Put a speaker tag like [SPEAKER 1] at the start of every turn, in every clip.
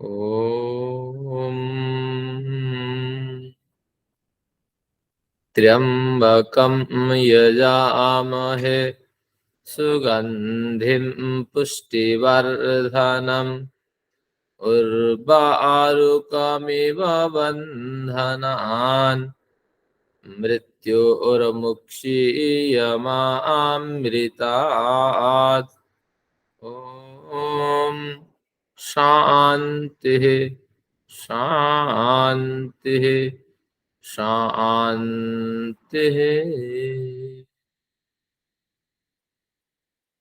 [SPEAKER 1] ओम त्र्यंबकं यजामहे सुगंधिं पुष्टिवर्धनम् उर्वारुकमिव बन्धनान् मृत्योर्मुक्षीयमामृतात्। ओम शांति शांति शांति।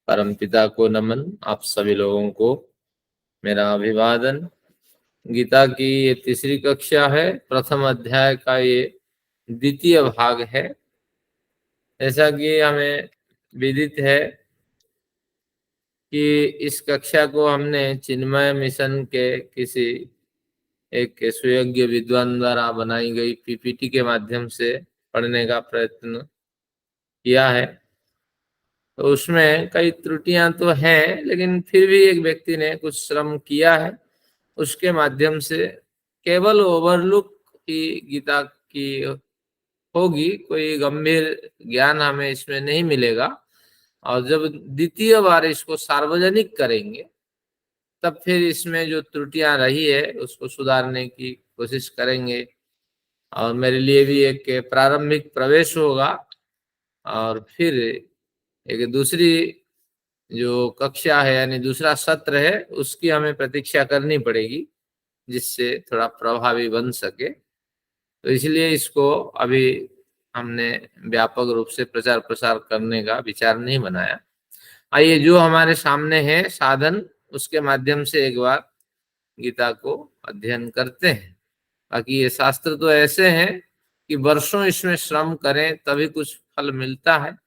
[SPEAKER 1] परमपिता को नमन, आप सभी लोगों को मेरा अभिवादन। गीता की ये तीसरी कक्षा है, प्रथम अध्याय का ये द्वितीय भाग है। जैसा कि हमें विदित है कि इस कक्षा को हमने चिन्मय मिशन के किसी एक सुयोग्य विद्वान द्वारा बनाई गई पीपीटी के माध्यम से पढ़ने का प्रयत्न किया है। तो उसमें कई त्रुटियां तो हैं, लेकिन फिर भी एक व्यक्ति ने कुछ श्रम किया है। उसके माध्यम से केवल ओवरलुक की गीता की होगी, कोई गंभीर ज्ञान हमें इसमें नहीं मिलेगा। और जब द्वितीय बार इसको सार्वजनिक करेंगे तब फिर इसमें जो त्रुटियां रही है उसको सुधारने की कोशिश करेंगे। और मेरे लिए भी एक प्रारंभिक प्रवेश होगा और फिर एक दूसरी जो कक्षा है यानी दूसरा सत्र है उसकी हमें प्रतीक्षा करनी पड़ेगी, जिससे थोड़ा प्रभावी बन सके। तो इसलिए इसको अभी हमने व्यापक रूप से प्रचार प्रसार करने का विचार नहीं बनाया। आइए, जो हमारे सामने है साधन, उसके माध्यम से एक बार गीता को अध्ययन करते हैं। बाकी ये शास्त्र तो ऐसे हैं कि वर्षों इसमें श्रम करें तभी कुछ फल मिलता है,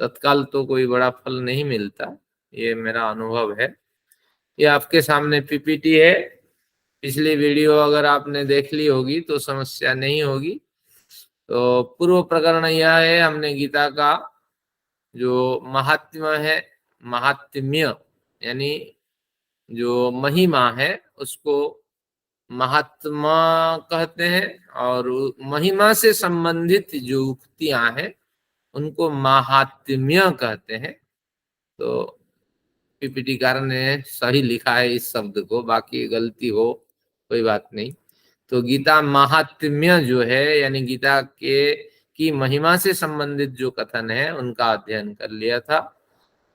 [SPEAKER 1] तत्काल तो कोई बड़ा फल नहीं मिलता। ये मेरा अनुभव है। ये आपके सामने पीपीटी है। पिछली वीडियो अगर आपने देख ली होगी तो समस्या नहीं होगी। तो पूर्व प्रकरण यह है, हमने गीता का जो महात्म्य है, महात्म्य यानी जो महिमा है उसको महात्मा कहते हैं, और महिमा से संबंधित जो उक्तियां हैं उनको महात्म्य कहते हैं। तो पीपीटी कार ने सही लिखा है इस शब्द को, बाकी गलती हो कोई बात नहीं। तो गीता महात्म्य जो है यानी गीता के की महिमा से संबंधित जो कथन है उनका अध्ययन कर लिया था।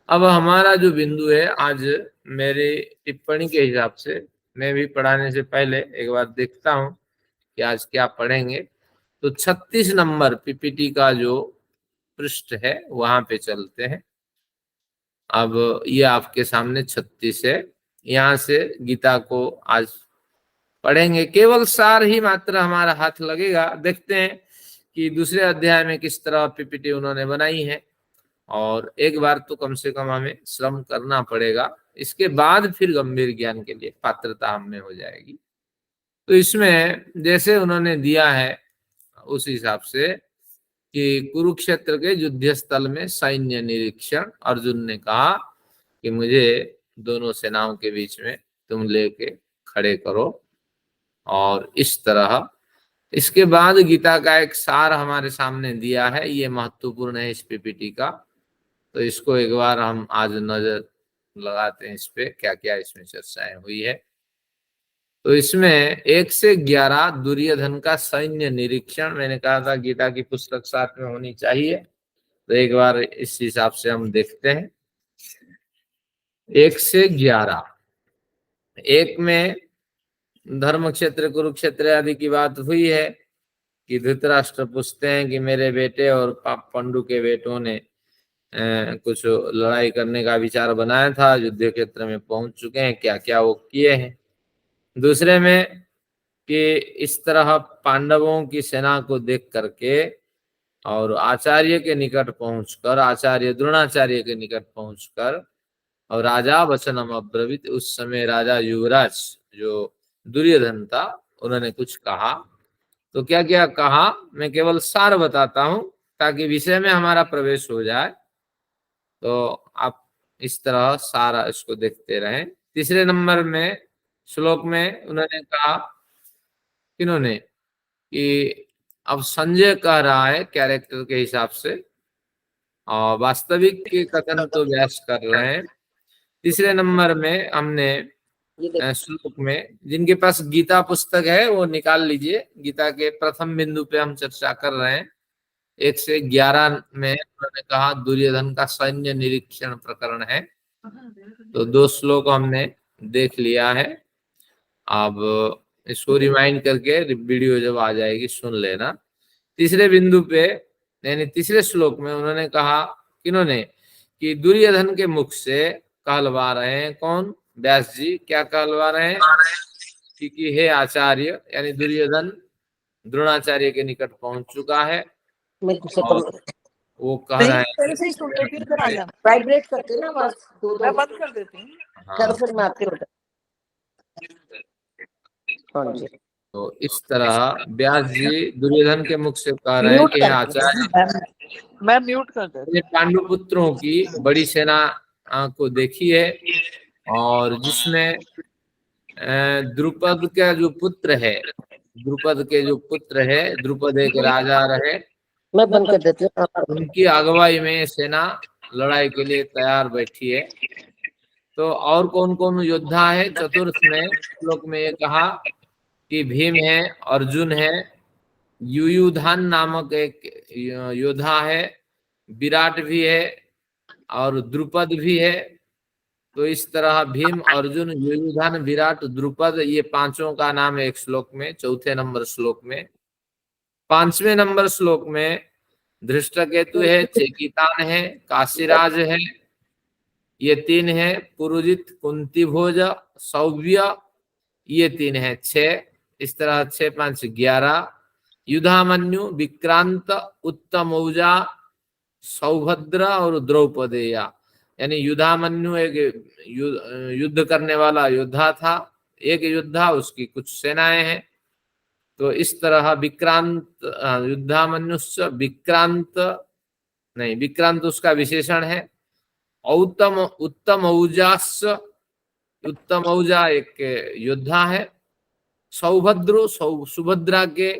[SPEAKER 1] अब हमारा जो बिंदु है, आज मेरी टिप्पणी के हिसाब से मैं भी पढ़ाने से पहले एक बार देखता हूं कि आज क्या पढ़ेंगे। तो 36 नंबर पीपीटी का जो पृष्ठ है वहां पे चलते हैं। अब ये आपके सामने 36 है, यहाँ से गीता को आज पढ़ेंगे। केवल सार ही मात्र हमारा हाथ लगेगा। देखते हैं कि दूसरे अध्याय में किस तरह पीपीटी उन्होंने बनाई है, और एक बार तो कम से कम हमें श्रम करना पड़ेगा। इसके बाद फिर गंभीर ज्ञान के लिए पात्रता हमें हो जाएगी। तो इसमें जैसे उन्होंने दिया है उस हिसाब से कि कुरुक्षेत्र के युद्ध स्थल में सैन्य निरीक्षण, अर्जुन ने कहा कि मुझे दोनों सेनाओं के बीच में तुम लेके खड़े करो, और इस तरह। इसके बाद गीता का एक सार हमारे सामने दिया है, ये महत्वपूर्ण है इस पीपीटी का। तो इसको एक बार हम आज नजर लगाते हैं इस पे, क्या क्या इसमें चर्चाएं हुई है। तो इसमें 1 से 11 दुर्योधन का सैन्य निरीक्षण, मैंने कहा था गीता की पुस्तक साथ में होनी चाहिए, तो एक बार इस हिसाब से हम देखते हैं। 1 से 11, एक में धर्म क्षेत्र कुरुक्षेत्र आदि की बात हुई है कि धृतराष्ट्र पूछते हैं कि मेरे बेटे और पंडु के बेटों ने कुछ लड़ाई करने का विचार बनाया था, युद्ध क्षेत्र में पहुंच चुके हैं, क्या क्या वो किए हैं। दूसरे में कि इस तरह पांडवों की सेना को देख करके और आचार्य के निकट पहुंचकर, आचार्य द्रोणाचार्य के निकट पहुंचकर, और राजा वचनम अब्रवीत, उस समय राजा युवराज जो दुर्योधन था उन्होंने कुछ कहा। तो क्या क्या कहा मैं केवल सार बताता हूं ताकि विषय में हमारा प्रवेश हो जाए। तो आप इस तरह सारा इसको देखते रहें। तीसरे नंबर में श्लोक में उन्होंने कहा, किन्होंने, कि अब संजय कह रहा है कैरेक्टर के हिसाब से, और वास्तविक के कथन तो व्यास कर रहे हैं। तीसरे नंबर में हमने श्लोक में, जिनके पास गीता पुस्तक है वो निकाल लीजिए। गीता के प्रथम बिंदु पे हम चर्चा कर रहे हैं। 1 से 11 में उन्होंने कहा दुर्योधन का सैन्य निरीक्षण प्रकरण है। तो 2 श्लोक हमने देख लिया है। अब इसको रिमाइंड करके वीडियो जब आ जाएगी सुन लेना। तीसरे बिंदु पे यानी तीसरे श्लोक में उन्होंने कहा, किन्होंने, कि दुर्योधन के मुख से कहलवा रहे हैं। कौन? व्यास जी। क्या कहलवा रहे हैं? कि हे आचार्य, यानी दुर्योधन द्रोणाचार्य के निकट पहुंच चुका है और वो कह रहा है,
[SPEAKER 2] वाइब्रेट करते ना बस,
[SPEAKER 3] मैं बंद कर देती हूँ।
[SPEAKER 2] चलो फिर मैं आती हूँ। हाँ जी।
[SPEAKER 1] तो इस तरह व्यास जी दुर्योधन के मुख से कह रहे हैं कि हे आचार्य,
[SPEAKER 3] मैं म्यूट कर देती हूँ।
[SPEAKER 1] पांडु पुत्रों की बड़ी सेना को देखी है, और जिसमें द्रुपद का जो पुत्र है, द्रुपद के जो पुत्र है, द्रुपद एक राजा रहे,
[SPEAKER 2] मैं बंद कर देती हूँ।
[SPEAKER 1] उनकी अगुवाई में सेना लड़ाई के लिए तैयार बैठी है। तो और कौन कौन योद्धा है? चतुर्थ में श्लोक में ये कहा कि भीम है, अर्जुन है, युयुधान नामक एक योद्धा है, विराट भी है और द्रुपद भी है। तो इस तरह भीम, अर्जुन, युयुधान, विराट, द्रुपद, ये पांचों का नाम है एक श्लोक में, चौथे नंबर श्लोक में। पांचवें नंबर श्लोक में धृष्टकेतु है, चेकितान है, काशीराज है, ये 3 है। पुरुजित, कुंती भोज, सौव्य, ये 3 है। 6, इस तरह 6, 5, 11। युधामन्यु, विक्रांत, उत्तमौजा, सौभद्र और द्रौपदेया। यानी युधामन्यु एक युद्ध करने वाला योद्धा था, एक योद्धा, उसकी कुछ सेनाएं हैं। तो इस तरह विक्रांत, युद्धामन्युश्च विक्रांत, नहीं, विक्रांत उसका विशेषण है। उत्तम औजास, उत्तम औजा एक योद्धा है। सौभद्र, सुभद्रा के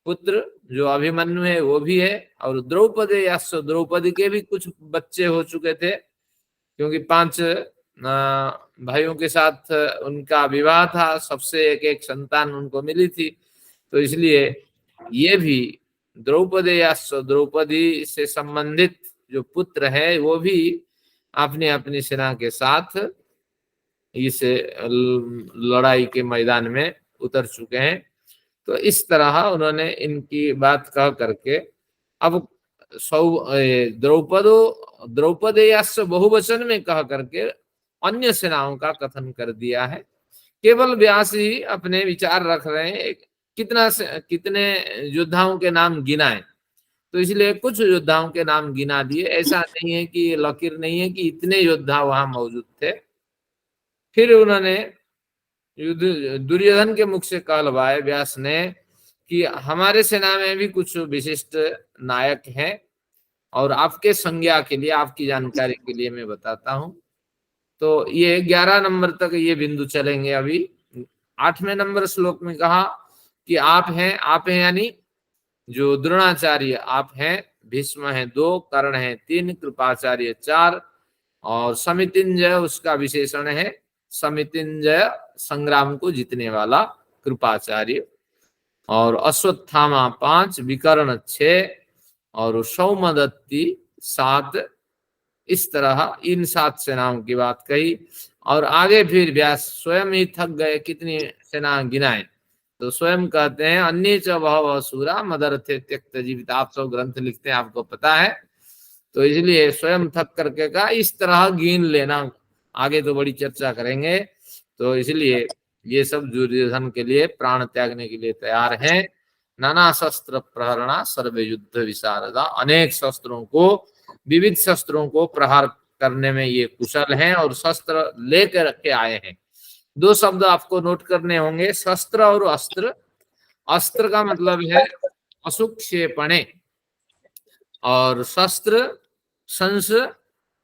[SPEAKER 1] पुत्र जो अभिमन्यु है वो भी है। और द्रौपदी, या द्रौपदी के भी कुछ बच्चे हो चुके थे, क्योंकि 5 भाइयों के साथ उनका विवाह था, सबसे एक एक संतान उनको मिली थी। तो इसलिए ये भी द्रौपदी या द्रौपदी से संबंधित जो पुत्र है वो भी अपनी अपनी सेना के साथ इस लड़ाई के मैदान में उतर चुके हैं। तो इस तरह उन्होंने इनकी बात कह करके अब द्रौपदेयास्य बहुवचन में कह करके अन्य सेनाओं का कथन कर दिया है। केवल व्यास ही अपने विचार रख रहे हैं कितने योद्धाओं के नाम गिनाएं। तो इसलिए कुछ योद्धाओं के नाम गिना दिए। ऐसा नहीं है कि लकीर नहीं है कि इतने योद्धा वहां मौजूद थे। फिर उन्होंने दुर्योधन के मुख से कहलवाए व्यास ने कि हमारे सेना में भी कुछ विशिष्ट नायक हैं, और आपके संज्ञा के लिए, आपकी जानकारी के लिए मैं बताता हूं। तो ये 11 नंबर तक ये बिंदु चलेंगे। अभी 8वें नंबर श्लोक में कहा कि आप हैं यानी जो द्रोणाचार्य आप हैं, भीष्म है 2, कर्ण है 3, कृपाचार्य 4, और समितिंजय उसका विशेषण है। समितिंजय संग्राम को जीतने वाला कृपाचार्य। और अश्वत्थामा 5, विकर्ण 6 और सौमदत्ती 7। इस तरह इन 7 सेनाओं की बात कही। और आगे फिर व्यास स्वयं ही थक गए, कितनी सेना गिनाए। तो स्वयं कहते हैं अन्य च बहवः सूरा मदर्थे त्यक्त जीवित। आप सब ग्रंथ लिखते हैं, आपको पता है, तो इसलिए स्वयं थक करके कहा इस तरह गिन लेना। आगे तो बड़ी चर्चा करेंगे। तो इसलिए ये सब दुर्योधन के लिए प्राण त्यागने के लिए तैयार हैं। नाना शस्त्र प्रहरणा सर्व युद्ध विशारदा। अनेक शस्त्रों को, विविध शस्त्रों को प्रहार करने में ये कुशल हैं और शस्त्र लेकर के आए हैं। 2 शब्द आपको नोट करने होंगे, शस्त्र और अस्त्र। अस्त्र का मतलब है असुक्षेपणे, और शस्त्र संस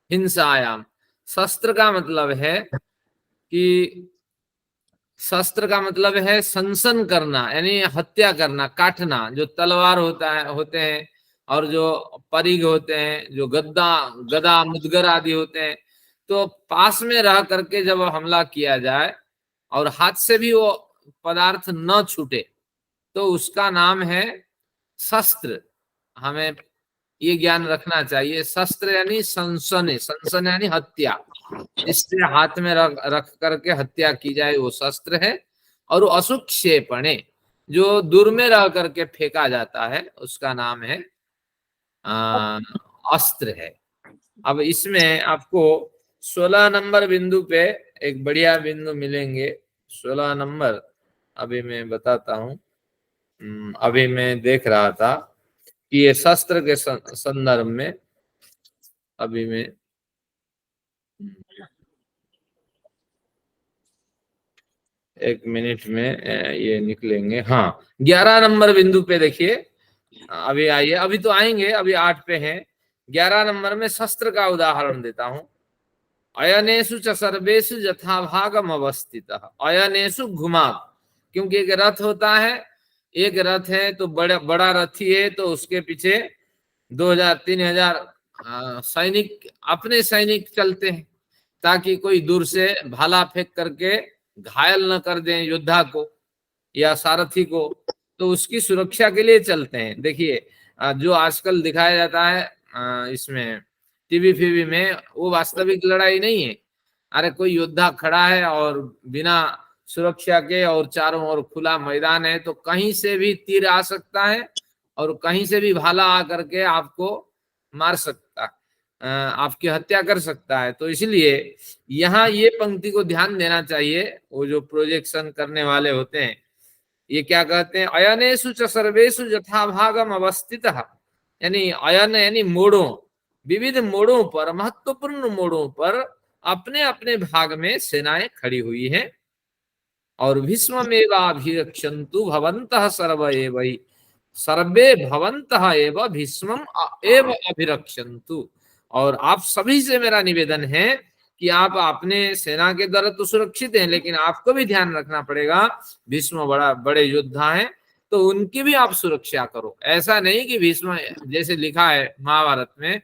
[SPEAKER 1] हिंसायाम। शस्त्र का मतलब है कि शस्त्र का मतलब है संसन करना, यानी हत्या करना, काटना। जो तलवार होते हैं, और जो परिघ होते हैं, जो गदा मुदगर आदि होते हैं, तो पास में रह करके जब हमला किया जाए और हाथ से भी वो पदार्थ न छूटे, तो उसका नाम है शस्त्र। हमें ये ज्ञान रखना चाहिए। शस्त्र यानी संसन, संसन यानी हत्या। इससे हाथ में रख करके हत्या की जाए वो शस्त्र है। और असुक्षेपणे, जो दूर में रह करके फेंका जाता है, उसका नाम है अस्त्र है। अब इसमें आपको 16 नंबर बिंदु पे एक बढ़िया बिंदु मिलेंगे। 16 नंबर अभी मैं बताता हूँ। अभी मैं देख रहा था कि ये शस्त्र के संदर्भ में, अभी मैं एक मिनट में ये निकलेंगे। हाँ, 11 नंबर बिंदु पे देखिए, अभी आइए, अभी तो आएंगे, अभी 8 पे हैं। 11 नंबर में शस्त्र का उदाहरण देता हूं। अयनेशु च सर्वेषु यथाभागम अवस्थित। अयनेशु घुमा, क्योंकि एक रथ होता है, एक रथ है तो बड़ा रथी है, तो उसके पीछे 2000-3000 सैनिक, अपने सैनिक चलते हैं, ताकि कोई दूर से भाला फेंक करके घायल न कर दें योद्धा को या सारथी को, तो उसकी सुरक्षा के लिए चलते हैं। देखिए, जो आजकल दिखाया जाता है इसमें टीवी फीवी में, वो वास्तविक लड़ाई नहीं है। अरे कोई योद्धा खड़ा है और बिना सुरक्षा के, और चारों ओर खुला मैदान है, तो कहीं से भी तीर आ सकता है और कहीं से भी भाला आ करके आपको मार सकता है, आपकी हत्या कर सकता है। तो इसलिए यहाँ ये पंक्ति को ध्यान देना चाहिए। वो जो प्रोजेक्शन करने वाले होते हैं, ये क्या कहते हैं, अयनेषु च सर्वेषु यथाभागम अवस्थित। यानी अयन यानी मोड़ों, विविध मोड़ों पर, महत्वपूर्ण मोड़ों पर अपने अपने भाग में सेनाएं खड़ी हुई हैं। और भीष्ममेवाभिरक्षन्तु भवन्तः सर्व एव हि, सर्वे भवन्तः एव भीष्मम एव अभिरक्षन्तु। और आप सभी से मेरा निवेदन है कि आप अपने सेना के द्वारा तो सुरक्षित हैं, लेकिन आपको भी ध्यान रखना पड़ेगा, भीष्म बड़े योद्धा हैं, तो उनकी भी आप सुरक्षा करो। ऐसा नहीं कि भीष्म, जैसे लिखा है महाभारत में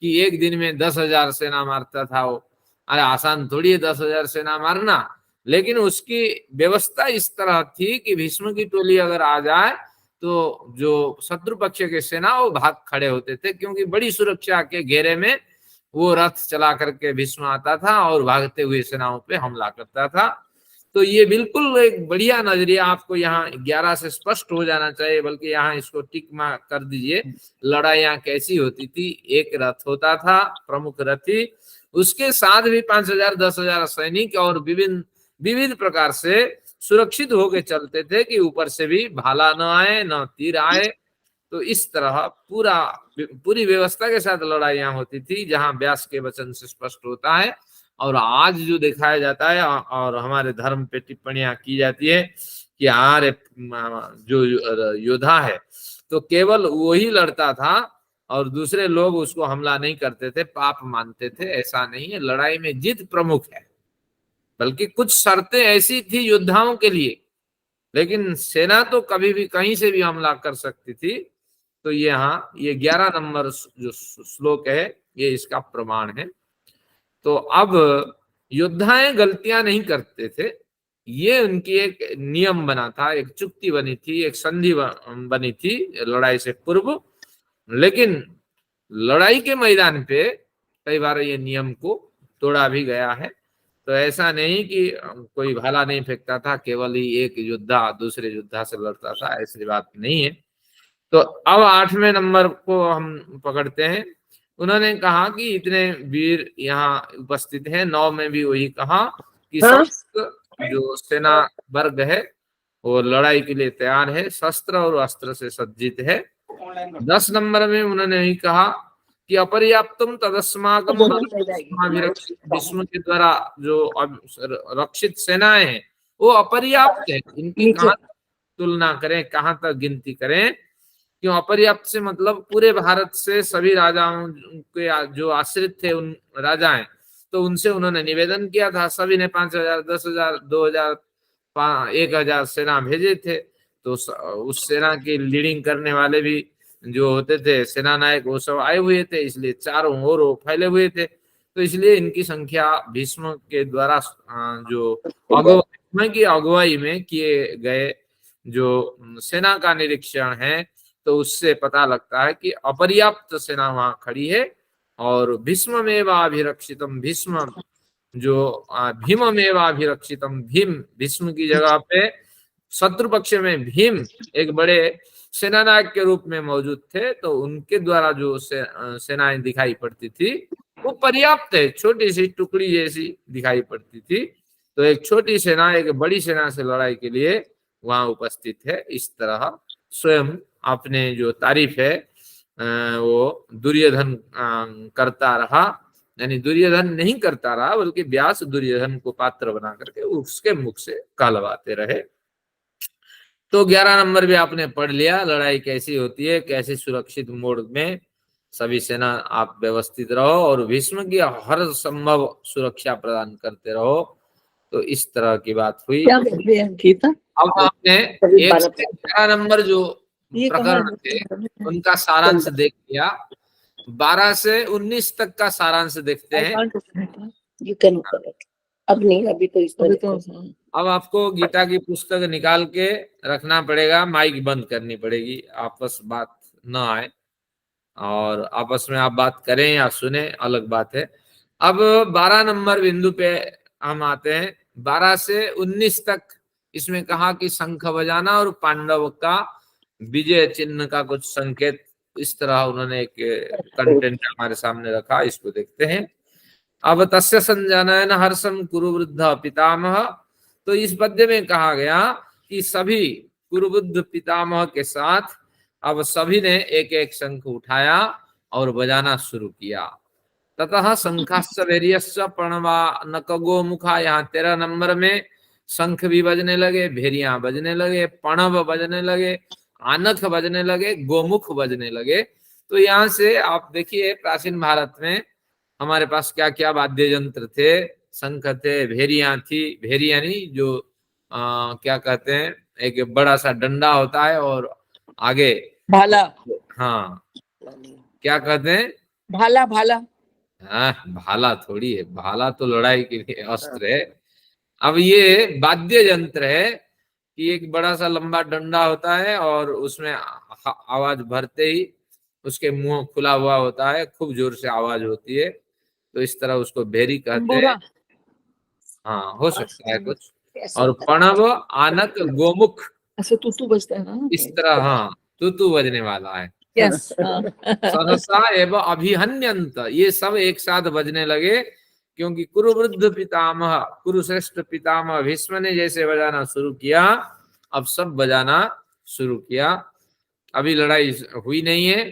[SPEAKER 1] कि एक दिन में 10,000 सेना मारता था वो। अरे आसान थोड़ी है 10,000 सेना मारना, लेकिन उसकी व्यवस्था इस तरह थी कि भीष्म की टोली अगर आ जाए तो जो शत्रु पक्ष के सेना वो भाग खड़े होते थे, क्योंकि बड़ी सुरक्षा के घेरे में वो रथ चला करके भीष्म आता था और भागते हुए सेनाओं पे हमला करता था। तो ये बिल्कुल एक बढ़िया नजरिया आपको यहाँ 11 से स्पष्ट हो जाना चाहिए, बल्कि यहाँ इसको टिक मार्क कर दीजिए। लड़ाइयाँ कैसी होती थी, एक रथ होता था प्रमुख रथी, उसके साथ भी 5,000 10,000 सैनिक, और विविध प्रकार से सुरक्षित होके चलते थे कि ऊपर से भी भाला न आए, न तीर आए। तो इस तरह पूरी व्यवस्था के साथ लड़ाइयां होती थी, जहां व्यास के वचन से स्पष्ट होता है। और आज जो दिखाया जाता है और हमारे धर्म पे टिप्पणियां की जाती है कि हमारे जो योद्धा है तो केवल वही लड़ता था और दूसरे लोग उसको हमला नहीं करते थे, पाप मानते थे। ऐसा नहीं है, लड़ाई में जीत प्रमुख है। बल्कि कुछ शर्तें ऐसी थी योद्धाओं के लिए, लेकिन सेना तो कभी भी कहीं से भी हमला कर सकती थी। तो यहाँ ये 11 नंबर जो श्लोक है, ये इसका प्रमाण है। तो अब योद्धाएं गलतियां नहीं करते थे, ये उनकी एक नियम बना था, एक चुक्ति बनी थी, एक संधि बनी थी लड़ाई से पूर्व। लेकिन लड़ाई के मैदान पे कई बार ये नियम को तोड़ा भी गया है। तो ऐसा नहीं कि कोई भाला नहीं फेंकता था, केवल ही एक योद्धा दूसरे योद्धा से लड़ता था, ऐसी बात नहीं है। तो अब 8वें नंबर को हम पकड़ते हैं। उन्होंने कहा कि इतने वीर यहाँ उपस्थित हैं। 9 में भी वही कहा कि समस्त जो सेना वर्ग है वो लड़ाई के लिए तैयार है, शस्त्र और अस्त्र से सज्जित है। 10 नंबर में उन्होंने ही कहा कि अपर्याप्तम तदस्माकम विष्णु के द्वारा जो रक्षित सेनाएं हैं वो अपर्याप्त है, इनकी कहाँ तुलना करें, कहाँ तक गिनती करें। क्यों अपर्याप्त से मतलब पूरे भारत से सभी राजाओं के जो आश्रित थे उन राजाएं, तो उनसे उन्होंने निवेदन किया था। सभी ने 5,000 10,000 2,000 1000 सेना भेजे थे, तो उस सेना की लीडिंग करने वाले भी जो होते थे सेना नायक, वो सब आए हुए थे, इसलिए चारों ओर वो फैले हुए थे। तो इसलिए इनकी संख्या भीष्म के द्वारा जो भीष्म की अगुवाई में किए गए जो सेना का निरीक्षण है, तो उससे पता लगता है कि अपर्याप्त सेना वहां खड़ी है। और भीष्ममेवाभिरक्षितम, भीष्म जो भीममेवाभिरक्षितम, भीम भीष्म की जगह पे शत्रु पक्ष में भीम एक बड़े सेनानायक के रूप में मौजूद थे, तो उनके द्वारा जो सेनाएं दिखाई पड़ती थी वो पर्याप्त है, छोटी सी टुकड़ी जैसी दिखाई पड़ती थी। तो एक छोटी सेना एक बड़ी सेना से लड़ाई के लिए वहां उपस्थित है। इस तरह स्वयं अपने जो तारीफ है वो दुर्योधन करता रहा, यानी दुर्योधन नहीं करता रहा, बल्कि व्यास दुर्योधन को पात्र बना करके उसके मुख से कहलवाते रहे। तो 11 नंबर भी आपने पढ़ लिया, लड़ाई कैसी होती है, कैसे सुरक्षित मोड में सभी सेना आप व्यवस्थित रहो और भीष्म की हर संभव सुरक्षा प्रदान करते रहो। तो इस तरह की बात हुई।
[SPEAKER 3] क्या बोल रहे हैं गीता?
[SPEAKER 1] अब आपने 1 से 11 नंबर जो प्रकरण थे उनका सारांश देख लिया। 12 से 19 तक का सारांश देखते हैं।
[SPEAKER 2] यू कैन अब नहीं, अभी तो इस तरह तो
[SPEAKER 1] अब आपको गीता की पुस्तक निकाल के रखना पड़ेगा, माइक बंद करनी पड़ेगी, आपस बात न आए, और आपस में आप बात करें या सुने अलग बात है। अब 12 नंबर बिंदु पे हम आते हैं। 12 से 19 तक इसमें कहा कि शंख बजाना और पांडव का विजय चिन्ह का कुछ संकेत, इस तरह उन्होंने एक कंटेंट हमारे सामने रखा, इसको देखते हैं। अब तस्य संजनयन हर्षम कुरुवृद्ध पितामह, तो इस पद्य में कहा गया कि सभी कुरुवृद्ध पितामह के साथ अब सभी ने एक एक शंख उठाया और बजाना शुरू किया। ततः शंखाश्च भेरियश्च प्रणवानक गोमुखा, यहाँ 13 नंबर में शंख भी बजने लगे, भेरियां बजने लगे, प्रणव बजने लगे, आनक बजने लगे, गोमुख बजने लगे। तो यहाँ से आप देखिए प्राचीन भारत में हमारे पास क्या क्या वाद्य यंत्र थे, शंख थे, भेरियां थी, भेरिया नहीं जो क्या कहते हैं, एक बड़ा सा डंडा होता है और आगे
[SPEAKER 3] भाला,
[SPEAKER 1] हाँ क्या कहते हैं,
[SPEAKER 3] भाला भाला,
[SPEAKER 1] हाँ भाला थोड़ी है, भाला तो लड़ाई के लिए अस्त्र है। अब ये वाद्य यंत्र है कि एक बड़ा सा लंबा डंडा होता है और उसमें आवाज भरते ही उसके मुंह खुला हुआ होता है, खूब जोर से आवाज होती है, तो इस तरह उसको भेरी कहते हैं। हाँ हो सकता है कुछ। और प्रणव आनक गोमुख,
[SPEAKER 3] ऐसे तुतु बजता है ना
[SPEAKER 1] इस तरह, हाँ तुतु बजने वाला है।
[SPEAKER 3] यस
[SPEAKER 1] सहसा एवं अभिहन्यंत, ये सब एक साथ बजने लगे, क्योंकि कुरुवृद्ध पितामह, कुरुश्रेष्ठ पितामह भीष्म ने जैसे बजाना शुरू किया, अब सब बजाना शुरू किया। अभी लड़ाई हुई नहीं है,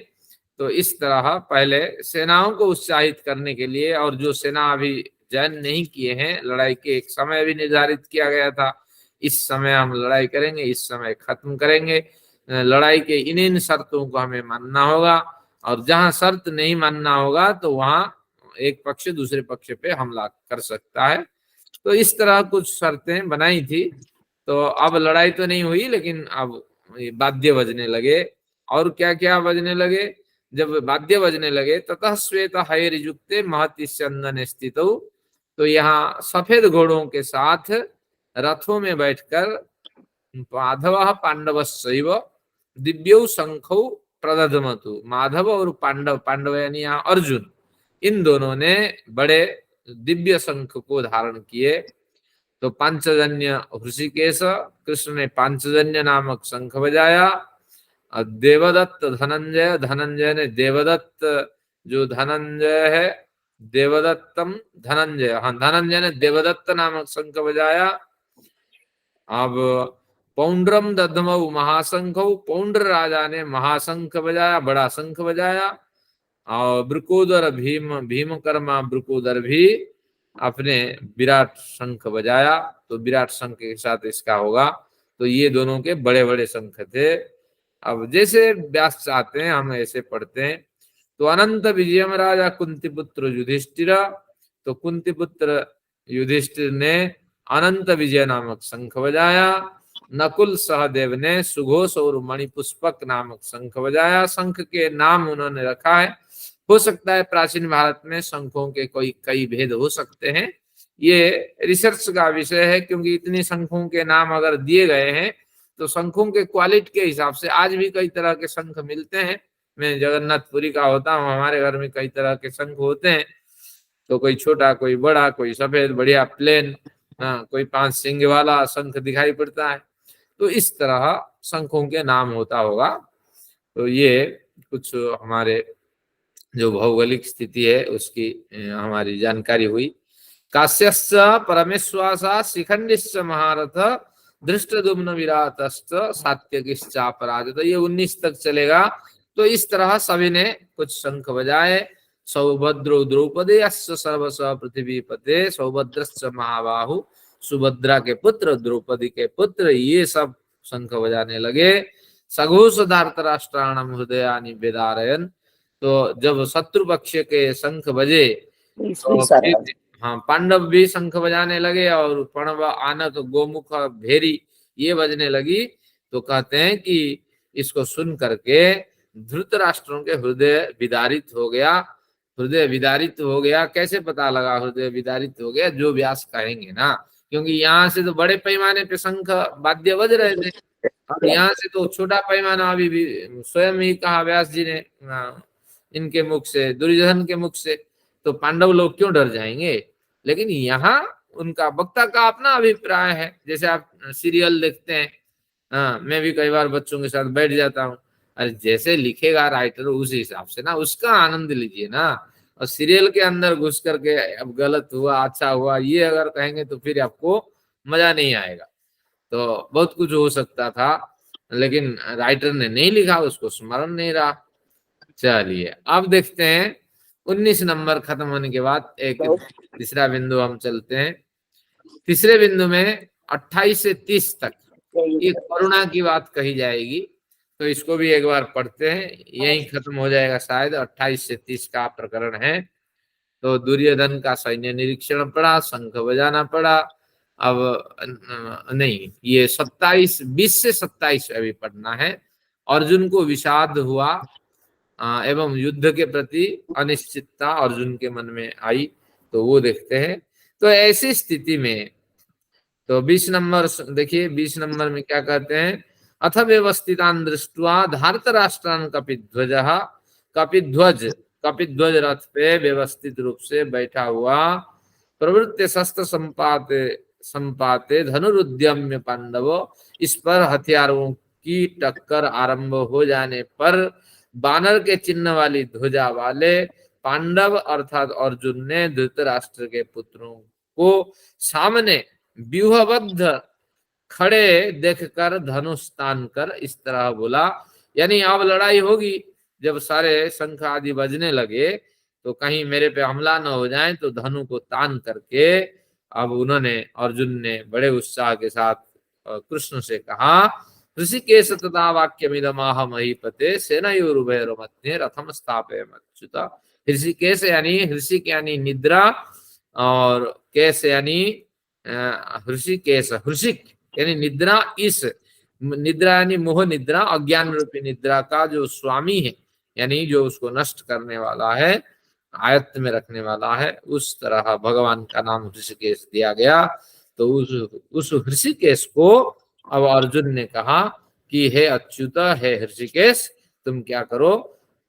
[SPEAKER 1] तो इस तरह पहले सेनाओं को उत्साहित करने के लिए, और जो सेना अभी जॉइन नहीं किए हैं, लड़ाई के एक समय भी निर्धारित किया गया था, इस समय हम लड़ाई करेंगे, इस समय खत्म करेंगे, लड़ाई के इन शर्तों को हमें मानना होगा, और जहां शर्त नहीं मानना होगा तो वहां एक पक्ष दूसरे पक्ष पे हमला कर सकता है। तो इस तरह कुछ शर्तें बनाई थी। तो अब लड़ाई तो नहीं हुई, लेकिन अब वाद्य बजने लगे। और क्या क्या बजने लगे, जब वाद्य बजने लगे, ततः श्वेत हयर्युक्ते महति चंदन स्थित, तो यहाँ सफेद घोड़ों के साथ रथों में बैठकर माधव पांडव शैव दिव्यौ शंखौ प्रदधमतु, माधव और पांडव, पांडव यानी यहाँ अर्जुन, इन दोनों ने बड़े दिव्य शंख को धारण किए। तो पांचजन्य ऋषिकेश, कृष्ण ने पांचजन्य नामक शंख बजाया। देवदत्त धनंजय, धनंजय ने देवदत्त, जो धनंजय है देवदत्तम धनंजय, हाँ धनंजय ने देवदत्त नामक शंख बजाया। अब पौंड्रम दधमऊ महाशंखौ, पौंड्र राजा ने महाशंख बजाया, बड़ा शंख बजाया। और ब्रुकोदर भीम, भीमकर्मा ब्रुकोदर भी अपने विराट शंख बजाया। तो विराट शंख के साथ इसका होगा, तो ये दोनों के बड़े बड़े शंख थे। अब जैसे व्यास चाहते हैं हम ऐसे पढ़ते हैं। तो अनंत विजयम राजा कुंती पुत्र युधिष्ठिर, तो कुंती पुत्र युधिष्ठिर ने अनंत विजय नामक शंख बजाया। नकुल सहदेव ने सुघोष और मणिपुष्पक नामक शंख बजाया। शंख के नाम उन्होंने रखा है। हो सकता है प्राचीन भारत में शंखों के कोई कई भेद हो सकते हैं, ये रिसर्च का विषय है, क्योंकि इतनी शंखों के नाम अगर दिए गए हैं तो शंखों के क्वालिटी के हिसाब से आज भी कई तरह के शंख मिलते हैं। मैं जगन्नाथपुरी का होता हूँ, हमारे घर में कई तरह के शंख होते हैं, तो कोई छोटा, कोई बड़ा, कोई सफेद बढ़िया प्लेन, हाँ, कोई 5 सींग वाला शंख दिखाई पड़ता है। तो इस तरह शंखों के नाम होता होगा। तो ये कुछ हमारे जो भौगोलिक स्थिति है उसकी हमारी जानकारी हुई। काश्यश्च परमेश्वासा शिखंडिश्च महारथ धृष्टद्युम्न विराटश्च सात्यकिश्चापराजित। ये 19 तक चलेगा। तो इस तरह सभी ने कुछ शंख बजाए। सौभद्रो द्रौपदी सर्वस पृथ्वीपते सौभद्रश्च महाबाहु, सुभद्रा के पुत्र, द्रौपदी के पुत्र, ये सब शंख बजाने लगे। सघोष धार्तराष्ट्राणाम हृदयानि वेदारयन। तो जब शत्रु पक्ष के शंख बजे तो फिर हाँ पांडव भी शंख बजाने लगे और प्रणव, आनक, गोमुख, भेरी ये बजने लगी। तो कहते हैं कि इसको सुन करके धृतराष्ट्रों के हृदय विदारित हो गया। हृदय विदारित हो गया, कैसे पता लगा हृदय विदारित हो गया? जो व्यास कहेंगे ना, क्योंकि यहाँ से तो बड़े पैमाने पे शंख वाद्य बज रहे थे और यहाँ से तो छोटा पैमाना अभी भी स्वयं ही कहा व्यास जी ने इनके मुख से, दुर्योधन के मुख से, तो पांडव लोग क्यों डर जाएंगे? लेकिन यहाँ उनका वक्ता का अपना अभिप्राय है। जैसे आप सीरियल देखते हैं, हाँ, मैं भी कई बार बच्चों के साथ बैठ जाता हूँ, अरे जैसे लिखेगा राइटर उस हिसाब से ना उसका आनंद लीजिए ना। और सीरियल के अंदर घुस करके अब गलत हुआ, अच्छा हुआ, ये अगर कहेंगे तो फिर आपको मजा नहीं आएगा। तो बहुत कुछ हो सकता था, लेकिन राइटर ने नहीं लिखा, उसको स्मरण नहीं रहा। चलिए अब देखते हैं 19 नंबर खत्म होने के बाद एक तीसरा बिंदु हम चलते हैं। तीसरे बिंदु में 28 से 30 तक ये करुणा की बात कही जाएगी। तो इसको भी एक बार पढ़ते हैं, यही खत्म हो जाएगा शायद। 28 से 30 का प्रकरण है। तो दुर्योधन का सैन्य निरीक्षण पड़ा, शंख बजाना पड़ा। अब नहीं, ये 20 से 27 अभी पढ़ना है। अर्जुन को विषाद हुआ एवं युद्ध के प्रति अनिश्चितता अर्जुन के मन में आई, तो वो देखते हैं। तो ऐसी स्थिति में तो 20 नंबर देखिए, 20 नंबर में क्या कहते हैं? अथ व्यवस्थितान दृष्ट्वा धार्तराष्ट्रान कपिध्वजः, कपिध्वज रथ पे व्यवस्थित रूप से बैठा हुआ, प्रवृत्ति शस्त्र संपाते धनुरुद्यम्य पांडव। इस पर हथियारों की टक्कर आरंभ हो जाने पर बानर के चिन्ह वाली ध्वजा वाले पांडव अर्थात अर्जुन ने धृतराष्ट्र के पुत्रों को सामने व्यूहबद्ध खड़े देखकर धनुष तान कर इस तरह बोला, यानी अब लड़ाई होगी। जब सारे शंख आदि बजने लगे तो कहीं मेरे पे हमला न हो जाए, तो धनु को तान करके अब उन्होंने, अर्जुन ने बड़े उत्साह के साथ कृष्ण से कहा, ऋषिकेश तथा वाक्यमिदमाह महीपते सेनयोरुभयोर्मध्ये रथम स्थापयेमच्युत। ऋषिकेश यानी ऋषिक यानी निद्रा, और केश यानी ऋषिकेश, ऋषिक यानी निद्रा। इस निद्रा यानी मोह निद्रा, अज्ञान रूपी निद्रा का जो स्वामी है, यानी जो उसको नष्ट करने वाला है, आयत्त में रखने वाला है, उस तरह भगवान का नाम ऋषिकेश दिया गया। तो उस ऋषिकेश को अब अर्जुन ने कहा कि हे अच्युत, हे ऋषिकेश, तुम क्या करो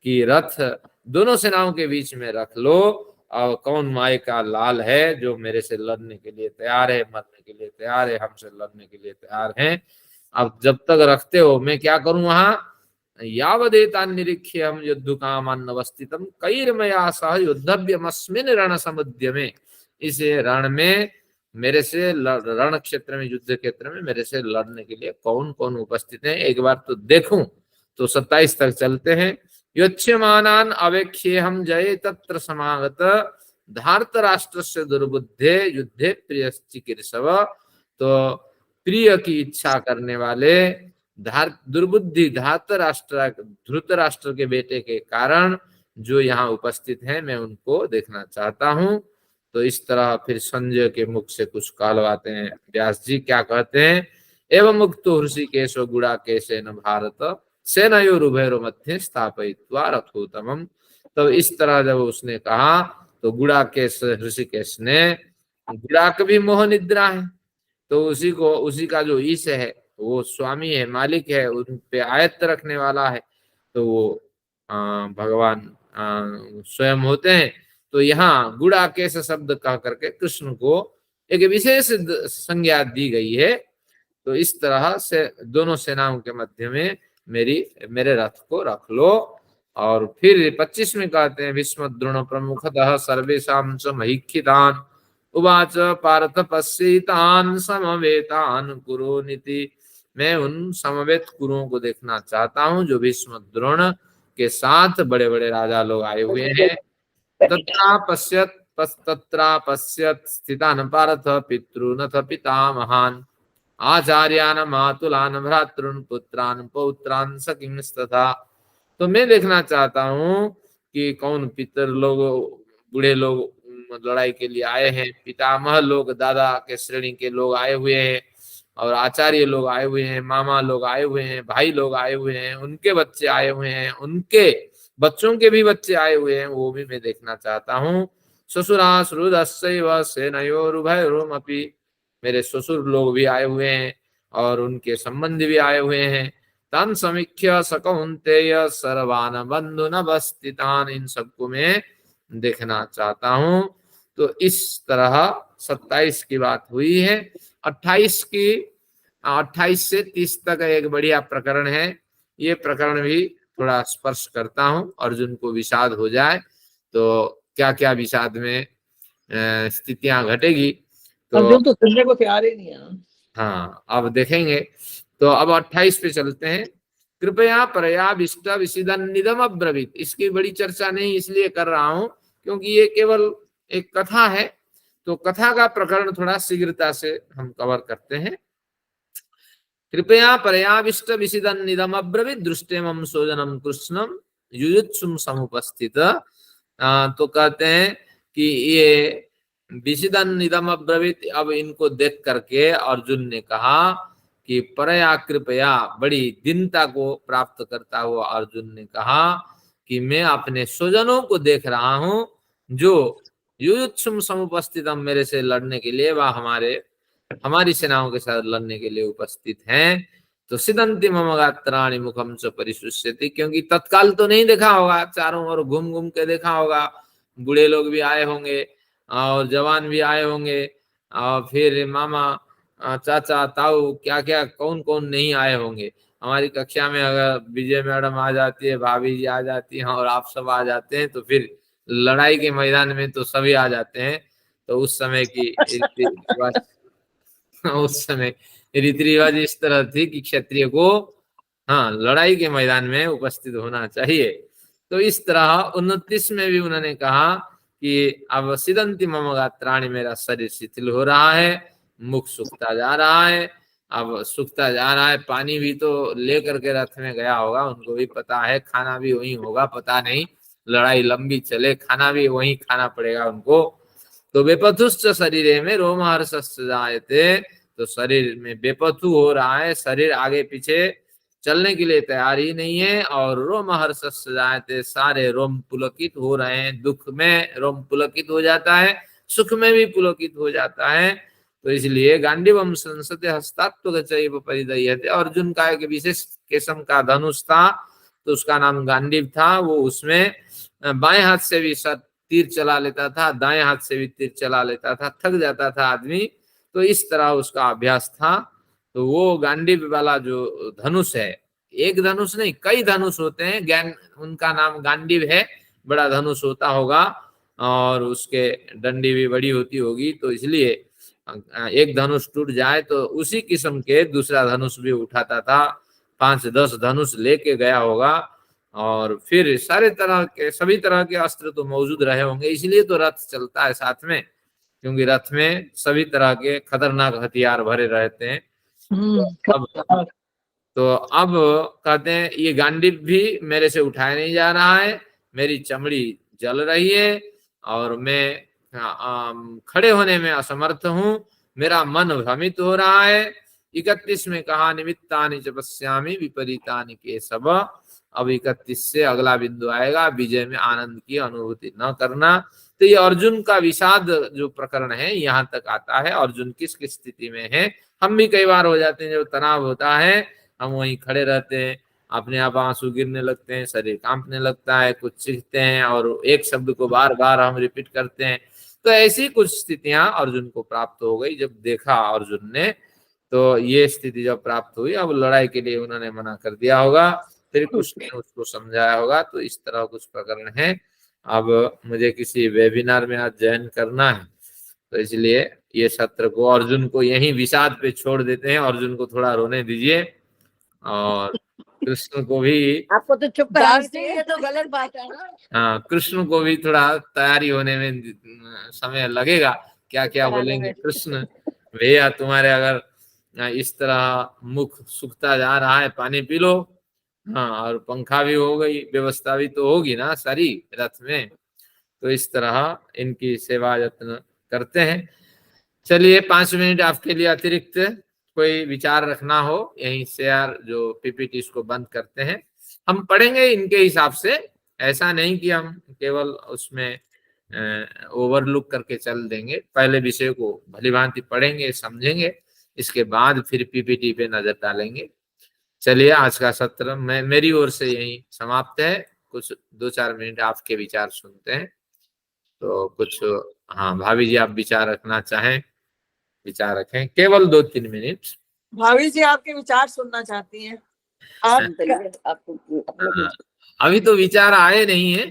[SPEAKER 1] कि रथ दोनों सेनाओं के बीच में रख लो, और कौन माय का लाल है जो मेरे से लड़ने के लिए तैयार है, मरने के लिए तैयार है, हमसे लड़ने के लिए तैयार है। अब जब तक रखते हो मैं क्या करूं वहां? यावदेता निरीक्ष्य हम युद्ध कामान अवस्थितम कैर्मया सह युद्धव्यमस्मिन रण समुद्यमे। इस रण में मेरे से रण क्षेत्र में, युद्ध क्षेत्र में मेरे से लड़ने के लिए कौन कौन उपस्थित है, एक बार तो देखूं। तो 27 तक चलते हैं। योच्यमानान अवेक्ष्ये हम जय तत्र समागत धार्तराष्ट्रस्य दुर्बुद्धे युद्धे प्रिय चिकीर्षव। तो प्रिय की इच्छा करने वाले दुर्बुद्धि धृतराष्ट्र के बेटे के कारण जो यहाँ उपस्थित हैं, मैं उनको देखना चाहता हूँ। तो इस तरह फिर संजय के मुख से कुछ कहलवाते हैं। व्यास जी क्या कहते हैं, एवं मुक्तो ऋषिकेशो गुडाकेशेन भारत सेनयोरुभयोर् मध्ये स्थापयित्वा रथोत्तमम्। तो इस तरह जब उसने कहा तो गुडाकेश ऋषिकेश ने, गुडाक भी मोह निद्रा है, तो उसी का जो ईश है वो स्वामी है, मालिक है, उन पे आयत्त रखने वाला है, तो वो भगवान स्वयं होते हैं। तो यहाँ गुडाकेश शब्द कह करके कृष्ण को एक विशेष संज्ञा दी गई है। तो इस तरह से दोनों सेनाओं के मध्य में मेरे रथ को रख लो। और फिर 25 में कहते हैं, भीष्म द्रोण प्रमुखतः सर्वेषां च महीक्षितान् उवाच पार्थ पश्येतान् समवेतान् कुरुनिति। मैं उन समवेत कुरुओं को देखना चाहता हूँ जो भीष्म द्रोण के साथ बड़े बड़े राजा लोग आए हुए हैं। तत्रा पश्यत स्थितान् पार्थ पितॄनथ पितामहान् आचार्यान् मातुलान् भ्रातॄन् पुत्रान् पौत्रान् सखींस्तथा। तो मैं देखना चाहता हूँ कि कौन पितर लोग, बूढ़े लोग लड़ाई के लिए आए हैं, पितामह लोग, दादा के श्रेणी के लोग आए हुए हैं, और आचार्य लोग आए हुए हैं, मामा लोग आए हुए हैं, भाई लोग आए हुए हैं, उनके बच्चे आए हुए हैं, उनके बच्चों के भी बच्चे आए हुए हैं, वो भी मैं देखना चाहता हूँ। ससुरासुरदस्यैव सेनयोरुभयोरपि। मेरे ससुर लोग भी आए हुए हैं और उनके संबंधी भी आए हुए हैं। तान् समीक्ष्य स कौन्तेय सर्वान् बन्धूनवस्थितान्। इन सबको मैं देखना चाहता हूँ। तो इस तरह 27 की बात हुई है। 28 से 30 तक एक बढ़िया प्रकरण है। ये प्रकरण भी थोड़ा स्पर्श करता हूँ। अर्जुन को विषाद हो जाए तो क्या क्या विषाद में स्थितियां घटेगी, तो
[SPEAKER 3] अर्जुन तो सुनने को तैयार ही नहीं है।
[SPEAKER 1] हाँ, अब देखेंगे। तो अब 28 पे चलते हैं। कृपया परयाविष्ट विषिदन्निदम् अब्रवीत। इसकी बड़ी चर्चा नहीं इसलिए कर रहा हूं क्योंकि ये केवल एक कथा है, तो कथा का प्रकरण थोड़ा शीघ्रता से हम कवर करते हैं। कृपया परयाविष्ट विषिदन्निदम् अब्रवीत दृष्टेमं सोजनम कृष्णम युयुत्सुम समुपस्थित। तो कहते हैं कि ये विषिदन्निदम् अब्रवीत, अब इनको देख करके अर्जुन ने कहा कि परया कृपया, बड़ी दीनता को प्राप्त करता हुआ अर्जुन ने कहा कि मैं अपने स्वजनों को देख रहा हूं जो युयुत्सुम समुपस्थितम, मेरे से लड़ने के लिए, वह हमारी सेनाओं के साथ लड़ने के लिए उपस्थित हैं। तो सिदंति मम गात्राणि मुखम च परिशुष्यति। क्योंकि तत्काल तो नहीं देखा होगा, चारों ओर घूम घूम के देखा होगा, बूढ़े लोग भी आए होंगे और जवान भी आए होंगे, और फिर मामा चाचा ताऊ क्या क्या कौन कौन नहीं आए होंगे। हमारी कक्षा में अगर विजय मैडम आ जाती है, भाभी जी आ जाती हैं और आप सब आ जाते हैं, तो फिर लड़ाई के मैदान में तो सभी आ जाते हैं। तो उस समय की रीति रिवाज उस समय रीति रिवाज इस तरह थी कि क्षत्रिय को हाँ लड़ाई के मैदान में उपस्थित होना चाहिए। तो इस तरह 29 में भी उन्होंने कहा कि अब सिदंति मम गात्राणि, मेरा शरीर शिथिल हो रहा है, मुख सूखता जा रहा है। अब सूखता जा रहा है, पानी भी तो लेकर के रथ में गया होगा, उनको भी पता है, खाना भी वही होगा, पता नहीं लड़ाई लंबी चले, खाना भी वही खाना पड़ेगा उनको। तो बेपथुश्च शरीर में रोमहर्षस्य जायते। तो शरीर में बेपथु हो रहा है, शरीर आगे पीछे चलने के लिए तैयार ही नहीं है, और रोमहर्षस्य जायते, सारे रोम पुलकित हो रहे हैं। दुख में रोम पुलकित हो जाता है, सुख में भी पुलकित हो जाता है। तो इसलिए गांडीवम संसते हस्तात्वगचैव परिदह्यते। अर्जुन का एक विशेष किस्म का धनुष था, तो उसका नाम गांडीव था। वो उसमें बाएं हाथ से भी तीर चला लेता था, दाएं हाथ से भी तीर चला लेता था, थक जाता था आदमी, तो इस तरह उसका अभ्यास था। तो वो गांडीव वाला जो धनुष है, एक धनुष नहीं कई धनुष होते हैं, उनका नाम गांडीव है, बड़ा धनुष होता होगा, और उसके डंडी भी बड़ी होती होगी। तो इसलिए एक धनुष टूट जाए तो उसी किस्म के दूसरा धनुष भी उठाता था, 5-10 धनुष लेके गया होगा। और फिर सभी तरह के अस्त्र तो मौजूद रहे होंगे, इसलिए तो रथ चलता है साथ में, क्योंकि रथ में सभी तरह के खतरनाक हथियार भरे रहते हैं। अब कहते हैं ये गांडीव भी मेरे से उठाया नहीं जा रहा है, मेरी चमड़ी जल रही है, और मैं खड़े होने में असमर्थ हूं, मेरा मन भ्रमित हो रहा है। 31 में कहा निमित्तानि च पश्यामि विपरीतानि केशव। अब 31 से अगला बिंदु आएगा, विजय में आनंद की अनुभूति न करना। तो ये अर्जुन का विषाद जो प्रकरण है यहाँ तक आता है। अर्जुन किस किस स्थिति में है। हम भी कई बार हो जाते हैं, जब तनाव होता है हम वहीं खड़े रहते हैं, अपने आप आंसू गिरने लगते हैं, शरीर कांपने लगता है, कुछ सीखते हैं और एक शब्द को बार बार हम रिपीट करते हैं। तो ऐसी कुछ स्थितियां अर्जुन को प्राप्त हो गई। जब देखा अर्जुन ने, तो ये स्थिति जब प्राप्त हुई, अब लड़ाई के लिए उन्होंने मना कर दिया होगा, फिर कुछ ने उसको समझाया होगा। तो इस तरह कुछ प्रकरण है। अब मुझे किसी वेबिनार में आज ज्वाइन करना है, तो इसलिए ये सत्र को अर्जुन को यहीं विषाद पे छोड़ देते हैं। अर्जुन को थोड़ा रोने दीजिए और कृष्ण को भी,
[SPEAKER 2] आपको तो चुप कराना चाहिए, ये तो गलत बात है ना।
[SPEAKER 1] हाँ, कृष्ण को भी थोड़ा तैयारी होने में समय लगेगा। क्या क्या बोलेंगे कृष्ण, भैया तुम्हारे अगर इस तरह मुख सूखता जा रहा है, पानी पी लो। हाँ, और पंखा भी हो गई, व्यवस्था भी तो होगी ना सारी रथ में। तो इस तरह इनकी सेवा यत्न करते हैं। चलिए 5 मिनट आपके लिए अतिरिक्त कोई विचार रखना हो, यहीं शेयर जो पीपीटी इसको बंद करते हैं। हम पढ़ेंगे इनके हिसाब से, ऐसा नहीं कि हम केवल उसमें ओवरलुक करके चल देंगे। पहले विषय को भलीभांति पढ़ेंगे, समझेंगे, इसके बाद फिर पीपीटी पे नजर डालेंगे। चलिए आज का सत्र मेरी ओर से यही समाप्त है। कुछ 2-4 मिनट आपके विचार सुनते हैं। तो कुछ, हाँ भाभी जी, आप विचार रखना चाहें, विचार रखें, केवल 2-3 मिनट।
[SPEAKER 3] भाभी जी आपके विचार सुनना चाहती हैं।
[SPEAKER 2] आप
[SPEAKER 1] अभी तो विचार आए नहीं है,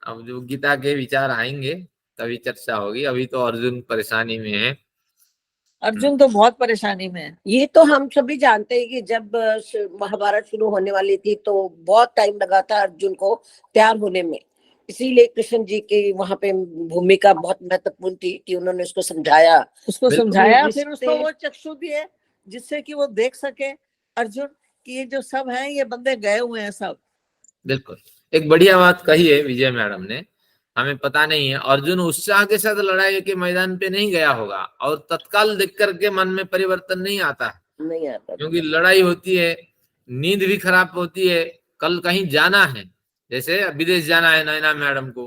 [SPEAKER 1] अब जो गीता के विचार आएंगे तभी चर्चा होगी। अभी तो अर्जुन परेशानी में है।
[SPEAKER 3] अर्जुन तो बहुत परेशानी में है।
[SPEAKER 2] ये तो हम सभी जानते हैं कि जब महाभारत शुरू होने वाली थी तो बहुत टाइम लगा था अर्जुन को तैयार होने में। इसीलिए कृष्ण जी की वहां पे भूमिका बहुत महत्वपूर्ण थी कि उन्होंने उसको समझाया,
[SPEAKER 3] फिर उसको वो चक्षु दिए जिससे कि वो देख सके अर्जुन कि ये जो सब हैं ये बंदे गए हुए हैं सब।
[SPEAKER 1] बिल्कुल, एक बढ़िया बात कही है विजय मैडम ने। हमें पता नहीं है, अर्जुन उत्साह के साथ लड़ाई के मैदान पे नहीं गया होगा और तत्काल देख करके मन में परिवर्तन नहीं आता है,
[SPEAKER 2] नहीं आता,
[SPEAKER 1] क्योंकि लड़ाई होती है, नींद भी खराब होती है, कल कहीं जाना है, जैसे विदेश जाना है नैना मैडम को,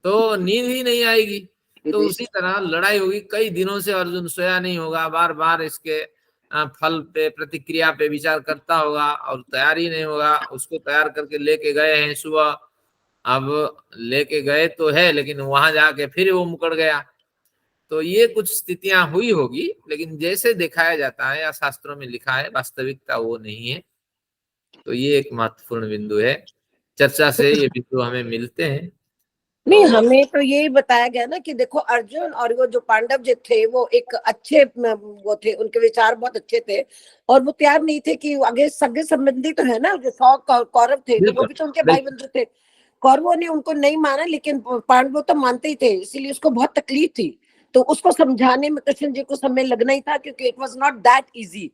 [SPEAKER 1] तो नींद ही नहीं आएगी। तो उसी तरह लड़ाई होगी, कई दिनों से अर्जुन सोया नहीं होगा, बार बार इसके फल पे, प्रतिक्रिया पे विचार करता होगा और तैयारी नहीं होगा। उसको तैयार करके लेके गए हैं सुबह, अब लेके गए तो है लेकिन वहां जाके फिर वो मुकर गया। तो ये कुछ स्थितियां हुई होगी, लेकिन जैसे दिखाया जाता है या शास्त्रों में लिखा है, वास्तविकता वो नहीं है। तो ये एक महत्वपूर्ण बिंदु है, चर्चा से ये बिंदु हमें मिलते हैं।
[SPEAKER 2] नहीं, हमें तो यही बताया गया ना कि देखो अर्जुन और वो जो पांडव जो थे वो एक अच्छे वो थे, उनके विचार बहुत अच्छे थे और वो तैयार नहीं थे कि आगे सगे संबंधी तो है ना, जो 100 कौरव थे तो वो भी तो उनके भाई बंधु थे। कौरवों ने उनको नहीं माना लेकिन पांडवों तो मानते ही थे, इसीलिए उसको बहुत तकलीफ थी। तो उसको समझाने में कृष्ण जी को समय लगना ही था, क्योंकि it was not that easy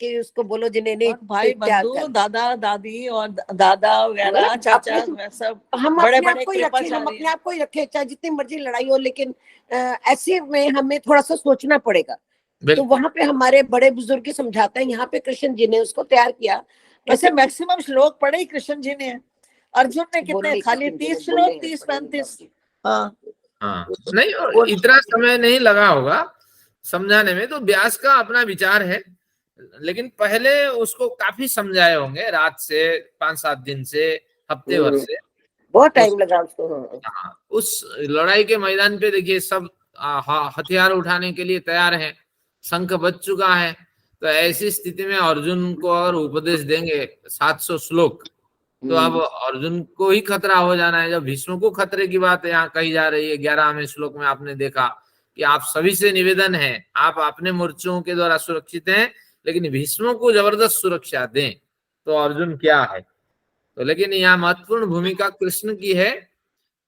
[SPEAKER 2] कि उसको बोलो जिन्हें नहीं
[SPEAKER 3] भाई बंधु, दादा दादी और दादा वगैरह, चाचा, सब
[SPEAKER 2] हम
[SPEAKER 3] बड़े
[SPEAKER 2] अपने आप को ही रखें, हम अपने आप को ही रखें, चाहे जितनी मर्जी लड़ाई हो, लेकिन ऐसे में हमें थोड़ा सा सोचना पड़ेगा। तो वहां पे हमारे बड़े बुजुर्ग समझाते हैं, यहाँ पे कृष्ण जी ने उसको तैयार किया।
[SPEAKER 3] वैसे मैक्सिमम श्लोक पढ़े ही कृष्ण जी ने, अर्जुन ने कितने, खाली 30 श्लोक, 30-35। हाँ
[SPEAKER 1] हाँ, नहीं इतना समय नहीं लगा होगा समझाने में, तो व्यास का अपना विचार है, लेकिन पहले उसको काफी समझाए होंगे, रात से 5-7 दिन से, हफ्ते भर से,
[SPEAKER 2] बहुत टाइम लगा उसको।
[SPEAKER 1] हाँ, उस लड़ाई के मैदान पे देखिए सब हथियार उठाने के लिए तैयार हैं, शंख बज चुका है। तो ऐसी स्थिति में अर्जुन को और उपदेश देंगे 700 श्लोक, तो अब अर्जुन को ही खतरा हो जाना है। जब भीष्म को खतरे की बात यहाँ कही जा रही है 11वें श्लोक में, आपने देखा कि आप सभी से निवेदन है, आप अपने मोर्चों के द्वारा सुरक्षित हैं, लेकिन भीष्म को जबरदस्त सुरक्षा दें, तो अर्जुन क्या है। तो लेकिन यहाँ महत्वपूर्ण भूमिका कृष्ण की है।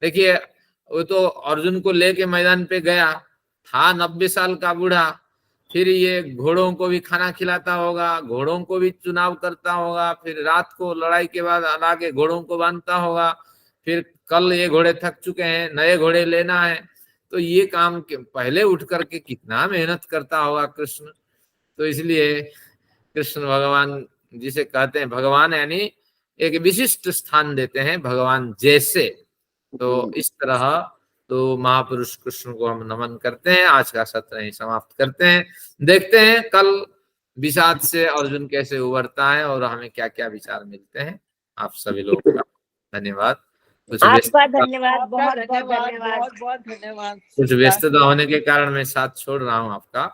[SPEAKER 1] देखिए, वो तो अर्जुन को लेके मैदान पे गया था, 90 साल का बूढ़ा, फिर ये घोड़ों को भी खाना खिलाता होगा, घोड़ों को भी चुनाव करता होगा, फिर रात को लड़ाई के बाद आगे घोड़ों को बांधता होगा, फिर कल ये घोड़े थक चुके हैं, नए घोड़े लेना है। तो ये काम पहले उठ करके कितना मेहनत करता होगा कृष्ण। तो इसलिए कृष्ण भगवान जिसे कहते हैं भगवान, यानी एक विशिष्ट स्थान देते हैं भगवान जैसे। तो इस तरह तो महापुरुष कृष्ण को हम नमन करते हैं। आज का सत्र यहीं समाप्त करते हैं। देखते हैं कल विषाद से अर्जुन कैसे उबरता है और हमें क्या क्या विचार मिलते हैं। आप सभी लोगों का धन्यवाद। कुछ
[SPEAKER 2] आपका
[SPEAKER 1] व्यस्तता
[SPEAKER 2] धन्यवाद,
[SPEAKER 3] आपका
[SPEAKER 2] बहुत बहुत
[SPEAKER 3] धन्यवाद,
[SPEAKER 2] धन्यवाद।
[SPEAKER 3] बहुत बहुत धन्यवाद।
[SPEAKER 1] कुछ व्यस्तता होने के कारण मैं साथ छोड़ रहा हूँ आपका।